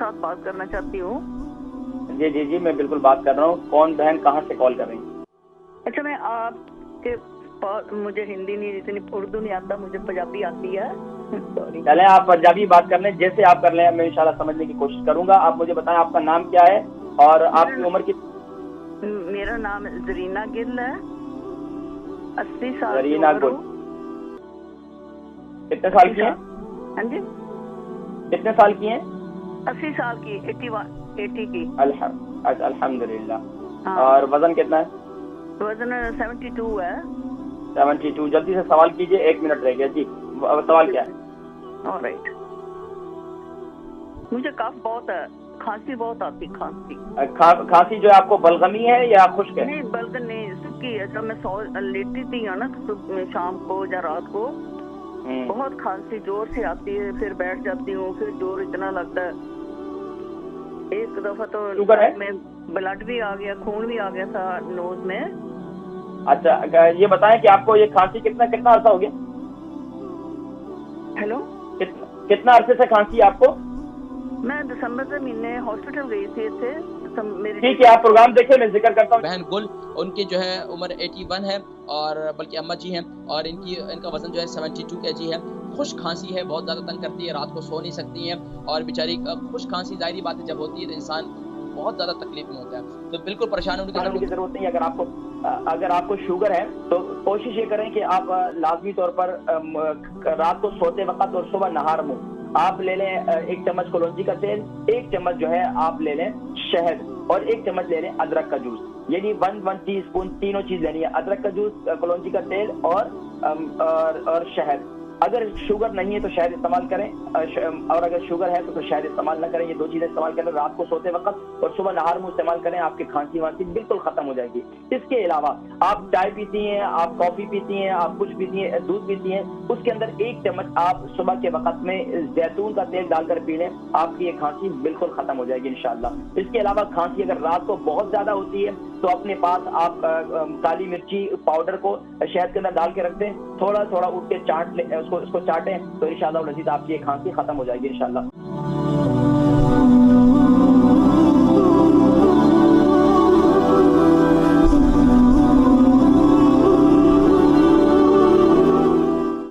साथ बात करना चाहती हूँ। जी जी जी, मैं बिल्कुल बात कर रहा हूँ। कौन बहन कहाँ से कॉल कर रही हैं? अच्छा, मैं आपके पास, मुझे हिंदी नहीं, इतनी उर्दू नहीं आता, मुझे पंजाबी आती है। सॉरी। चलें, आप पंजाबी बात कर लें, जैसे आप कर लें, मैं इंशाल्लाह समझने की कोशिश करूंगा। आप मुझे बताएं आपका नाम क्या है और आपकी उम्र कितनी? मेरा नाम जरीना गिल है, 80 साल की जरीना उम्र गुल। हूँ। कितने साल की हैं? हाँ जी, कितने साल की हैं? 80 साल की, 80 की। अल्हम्दुलिल्लाह। हाँ। और वजन कितना है? वजन 72 है। 72। जल्दी से सवाल कीजिए, 1 मिनट रह गया जी। सवाल क्या है? ऑलराइट। मुझे कफ बहुत है, खांसी बहुत आती, खांसी। खांसी जो है आपको बलगमी है या खुश्क है? नहीं, बल्कि नहीं, सूखी है। जब मैं लेटी थी ना शाम को या रात को, बहुत खांसी जोर से आती है, फिर बैठ जाती हूँ, फिर जोर इतना लगता है। एक दफा तो शुगर है? में ब्लड भी आ गया, खून भी आ गया था नोज में। अच्छा, ये बताएं कि आपको ये खांसी कितना कितना अरसा हो गया? हेलो, कितना अरसे से खांसी है आपको? मैं दिसंबर के महीने हॉस्पिटल गई थी थे। ठीक है, आप प्रोग्राम देखें, मैं जिक्र करता हूँ। बहन गुल, उनकी जो है उम्र 81 है, और बल्कि अम्मा जी हैं, और इनका वजन जो है 72 kg है। खुश खांसी है, बहुत ज़्यादा तंग करती है, रात को सो नहीं सकती हैं, और बेचारी खुश खांसी ज़ाहिरी बात है जब होती है तो इंसान बहुत ज़्यादा तकलीफ में होता है, तो बिल्कुल परेशान होने की जरूरत नहीं है। अगर आपको शुगर है तो कोशिश ये करें कि आप लाजमी तौर पर रात को सोते वक्त और सुबह नहार मुंह आप ले लें 1 चम्मच कलौंजी का तेल, 1 चम्मच जो है आप ले लें शहद, और 1 चम्मच ले लें अदरक का जूस। यानी 1 टीस्पून तीनों चीज लेनी है, अदरक का जूस, कलौंजी का तेल और शहद। अगर शुगर नहीं है तो शहद इस्तेमाल करें, और अगर शुगर है तो शहद इस्तेमाल ना करें। ये 2 चीजें इस्तेमाल करें रात को सोते वक्त, और सुबह नहार मुंह इस्तेमाल करें, आपकी खांसी वांसी बिल्कुल खत्म हो जाएगी। इसके अलावा आप चाय पीती हैं, आप कॉफी पीती हैं, आप कुछ पीती हैं, दूध पीती हैं, उसके अंदर 1 चम्मच आप सुबह के वक्त में जैतून का तेल डालकर पी लें, आपकी ये खांसी बिल्कुल खत्म हो जाएगी इंशाल्लाह। इसके अलावा खांसी अगर रात को बहुत ज्यादा होती है तो अपने पास आप काली मिर्ची पाउडर को शहद के अंदर डाल के रख दें, थोड़ा थोड़ा उठ के चाट ले, उसको चाटें, तो इंशाल्लाह आपकी खांसी खत्म हो जाएगी इंशाल्लाह।